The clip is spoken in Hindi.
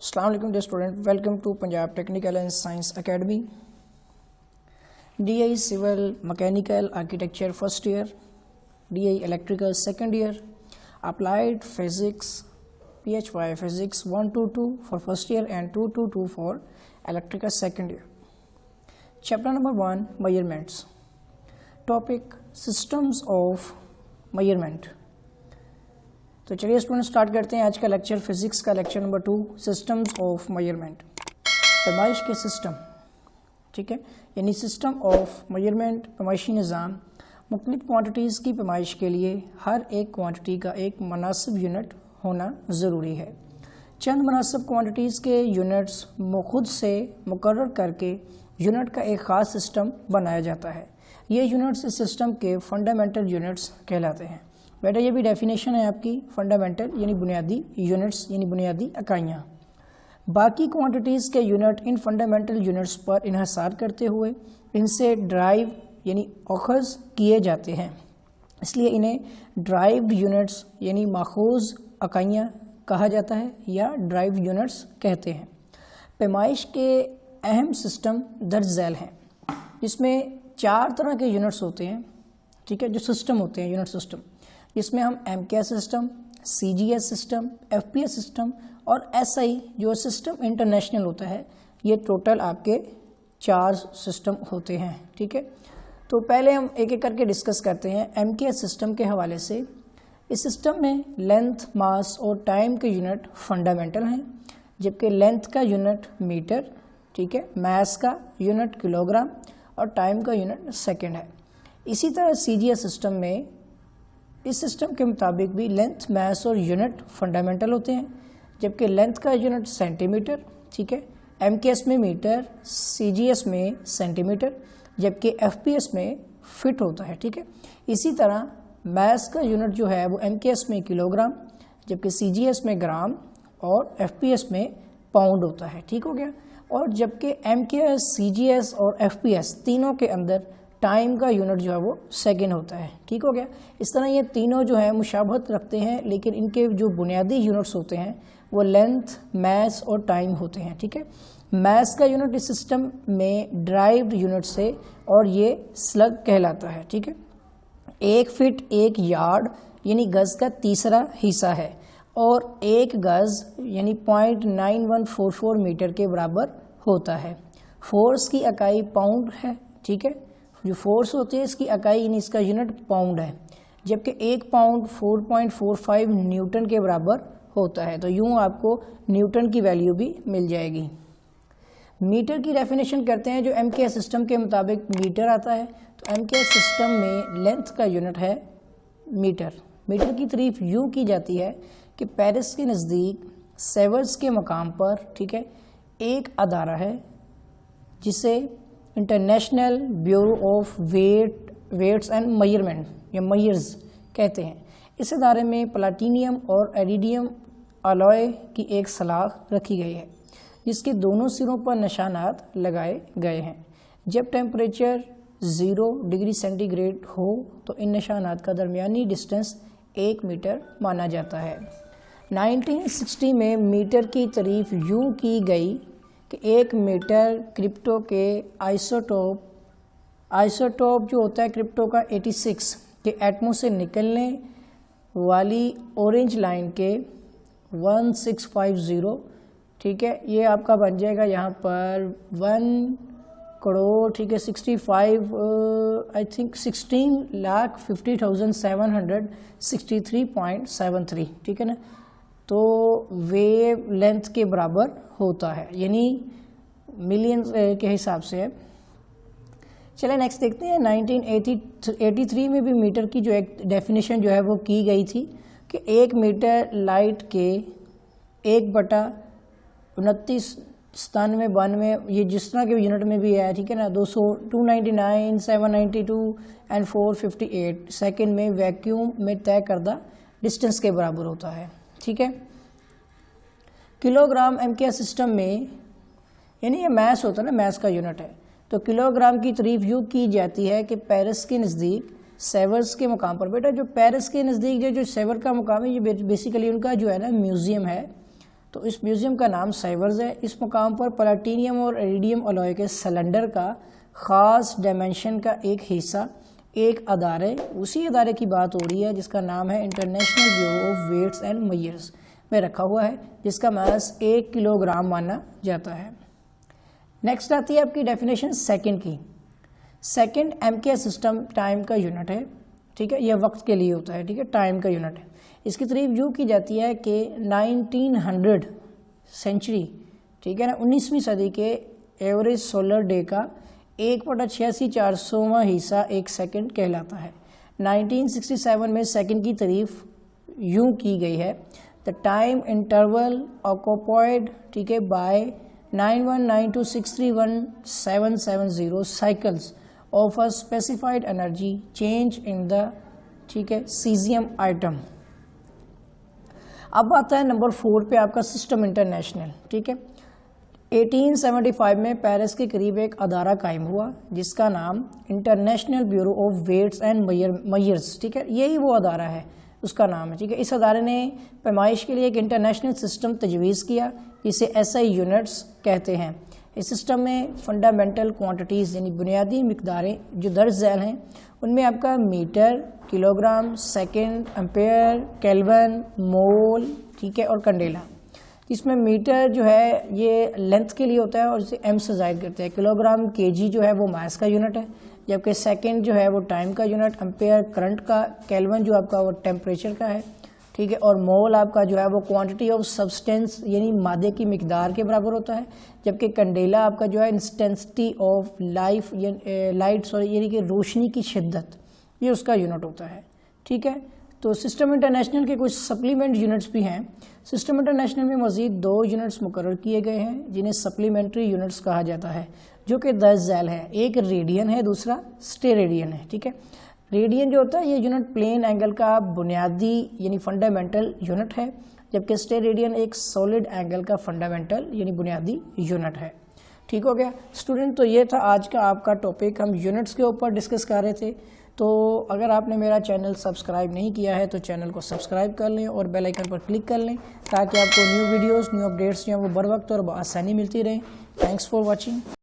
अस्सलाम वालेकुम dear student, welcome to Punjab technical and science academy. DI civil mechanical architecture first year, DI electrical second year, applied physics PHY physics 122 for first year and 222 for electrical second year. Chapter number 1 measurements. Topic systems of measurement. तो चलिए स्टूडेंट स्टार्ट करते हैं आज का लेक्चर, फिजिक्स का lecture number 2, systems of measurement. पैमाइश के सिस्टम, ठीक है, यानी सिस्टम ऑफ मेजरमेंट। पैमाइशी निज़ाम मुख्तलिफ क्वांटिटीज़ की पैमाइश के लिए हर एक क्वांटिटी का एक मुनासिब यूनिट होना ज़रूरी है। चंद मुनासिब क्वांटिटीज़ के यूनिट्स खुद से मुकर्रर करके यूनिट का एक ख़ास सिस्टम बनाया जाता है। ये यूनिट्स इस सिस्टम के फंडामेंटल यूनिट्स कहलाते हैं। बेटा ये भी डेफिनेशन है आपकी, फंडामेंटल यानी बुनियादी यूनिट्स यानी बुनियादी इकाइयाँ। बाकी क्वांटिटीज़ के यूनिट इन फंडामेंटल यूनिट्स पर इन्हिसार करते हुए इनसे ड्राइव यानी अखज़ किए जाते हैं, इसलिए इन्हें ड्राइव्ड यूनिट्स यानी माखूज़ इकाइयाँ कहा जाता है या ड्राइव यूनिट्स कहते हैं। पैमाइश के अहम सिस्टम दर्ज झैल हैं, जिसमें 4 तरह के यूनिट्स होते हैं, ठीक है, जो सिस्टम होते हैं यूनिट सिस्टम। इसमें हम MKS system, CGS system, FPS system और SI जो सिस्टम इंटरनेशनल होता है, ये टोटल आपके 4 सिस्टम होते हैं, ठीक है। तो पहले हम एक एक करके डिस्कस करते हैं MKS सिस्टम के हवाले से। इस सिस्टम में लेंथ, मास और टाइम के यूनिट फंडामेंटल हैं, जबकि लेंथ का यूनिट मीटर, ठीक है, मास का यूनिट किलोग्राम और टाइम का यूनिट सेकेंड है। इसी तरह CGS सिस्टम में इस सिस्टम के मुताबिक भी लेंथ, मास और यूनिट फंडामेंटल होते हैं, जबकि लेंथ का यूनिट सेंटीमीटर, ठीक है, MKS में मीटर, CGS में सेंटीमीटर, जबकि FPS में फिट होता है, ठीक है। इसी तरह मास का यूनिट जो है वो MKS में किलोग्राम, जबकि CGS में ग्राम और FPS में पाउंड होता है, ठीक हो गया। और जबकि MKS, CGS और FPS तीनों के अंदर टाइम का यूनिट जो है वो सेकेंड होता है, ठीक हो गया। इस तरह ये तीनों जो है मुशाबहत रखते हैं, लेकिन इनके जो बुनियादी यूनिट्स होते हैं वो लेंथ, मास और टाइम होते हैं, ठीक है। मास का यूनिट इस सिस्टम में ड्राइव्ड यूनिट से और ये स्लग कहलाता है, ठीक है। 1 फीट 1 यार्ड यानी गज का तीसरा हिस्सा है और 1 गज यानी 0.9144 मीटर के बराबर होता है। फोर्स की इकाई पाउंड है, ठीक है। जो फोर्स होती है इसकी इकाई यानी इसका यूनिट पाउंड है, जबकि 1 पाउंड 4.45 न्यूटन के बराबर होता है। तो यूँ आपको न्यूटन की वैल्यू भी मिल जाएगी। मीटर की डेफिनेशन करते हैं, जो MKS सिस्टम के मुताबिक मीटर आता है। तो MKS सिस्टम में लेंथ का यूनिट है मीटर। मीटर की तारीफ यूँ की जाती है कि पेरिस के नज़दीक सेवर्स के मकाम पर, ठीक है, एक अदारा है जिसे international bureau of weights and measurement या मेजर्स कहते हैं। इस अदारे में प्लाटीनियम और एरिडियम अलॉय की एक सलाख रखी गई है, जिसके दोनों सिरों पर निशानात लगाए गए हैं। जब टेम्परेचर 0 डिग्री सेंटीग्रेड हो तो इन निशानात का दरमियानी डिस्टेंस 1 मीटर माना जाता है। 1960 में मीटर की तारीफ यूँ की गई कि 1 मीटर क्रिप्टो के आइसोटोप जो होता है क्रिप्टो का 86 के एटमों से निकलने वाली ऑरेंज लाइन के 1650, ठीक है, ये आपका बन जाएगा यहाँ पर 1 करोड़, ठीक है, 16,50,763.73, ठीक है ना। तो वेव लेंथ के बराबर होता है, यानी मिलियन के हिसाब से है। चलिए नेक्स्ट देखते हैं। 1983 में भी मीटर की जो एक डेफिनेशन जो है वो की गई थी कि 1 मीटर लाइट के 1/299792, ये जिस तरह के यूनिट में भी है, ठीक है ना, 200, 299, 792 एंड 458 सेकेंड में वैक्यूम में तय करदा डिस्टेंस के बराबर होता है, ठीक है। किलोग्राम MKS सिस्टम में, यानी ये मास होता है ना, मास का यूनिट है, तो किलोग्राम की तारीफ यूँ की जाती है कि पेरिस के नज़दीक सेवर्स के मुकाम पर। बेटा जो पेरिस के नज़दीक जो सेवर का मुकाम है, ये बेसिकली उनका जो है ना म्यूज़ियम है, तो इस म्यूज़ियम का नाम साइवर्स है। इस मुकाम पर प्लैटिनियम और इरिडियम अलॉय के सिलेंडर का ख़ास डायमेंशन का एक हिस्सा एक अदारे, उसी अदारे की बात हो रही है जिसका नाम है international bureau of weights and measures में रखा हुआ है, जिसका मास 1 किलोग्राम माना जाता है। नेक्स्ट आती है आपकी डेफिनेशन सेकंड की। सेकंड एमके सिस्टम टाइम का यूनिट है, ठीक है, यह वक्त के लिए होता है, ठीक है, टाइम का यूनिट है। इसकी तारीफ यूँ की जाती है कि 1900 सेंचुरी, ठीक है ना, 19वीं सदी के एवरेज सोलर डे का 1/86,400वां हिस्सा एक सेकंड कहलाता है। 1967 में सेकंड की तारीफ यूँ की गई है, द टाइम इंटरवल ऑक्यूपाइड, ठीक है, by 9192631770 cycles of a specified energy change in the, ठीक है, सीजियम आइटम। अब आता है नंबर 4 पे आपका सिस्टम इंटरनेशनल, ठीक है। 1875 में पेरिस के करीब एक अदारा कायम हुआ जिसका नाम international bureau of weights and measures, ठीक है, यही वो अदारा है, उसका नाम है, ठीक है। इस अदारे ने पैमाइश के लिए एक इंटरनेशनल सिस्टम तजवीज़ किया जिसे SI यूनिट्स कहते हैं। इस सिस्टम में फंडामेंटल क्वांटिटीज़ यानी बुनियादी मिकदारें जो दर्ज झैल हैं उनमें आपका metre, kilogram, second, ampere, kelvin, mole, ठीक है, और कंडेला। इसमें मीटर जो है ये लेंथ के लिए होता है और इसे M से ज़ाहिर करते हैं। किलोग्राम kg जो है वो मास का यूनिट है, जबकि सेकंड जो है वो टाइम का यूनिट, एम्पेयर करंट का, केल्विन जो आपका वो टेम्परेचर का है, ठीक है, और मोल आपका जो है वो क्वांटिटी ऑफ सब्सटेंस यानी मादे की मिकदार के बराबर होता है, जबकि कंडेला आपका जो है इंटेंसिटी ऑफ लाइट यानी कि रोशनी की शिद्दत, ये उसका यूनिट होता है, ठीक है। तो सिस्टम इंटरनेशनल के कुछ सप्लीमेंट यूनिट्स भी हैं। सिस्टम इंटरनेशनल में मज़ीद 2 यूनिट्स मुकर्रर किए गए हैं जिन्हें सप्लीमेंट्री यूनिट्स कहा जाता है, जो कि 10 झैल है। एक रेडियन है, दूसरा स्टेरेडियन है, ठीक है। रेडियन जो होता है ये यूनिट प्लेन एंगल का बुनियादी यानी फंडामेंटल यूनिट है, जबकि स्टेरेडियन एक सॉलिड एंगल का फंडामेंटल यानी बुनियादी यूनिट है। ठीक हो गया स्टूडेंट, तो ये था आज का आपका टॉपिक, हम यूनिट्स के ऊपर डिस्कस कर रहे थे। तो अगर आपने मेरा चैनल सब्सक्राइब नहीं किया है तो चैनल को सब्सक्राइब कर लें और बेल आइकन पर क्लिक कर लें ताकि आपको न्यू वीडियोस, न्यू अपडेट्स जो हैं वो बर वक्त और आसानी मिलती रहें। Thanks for watching.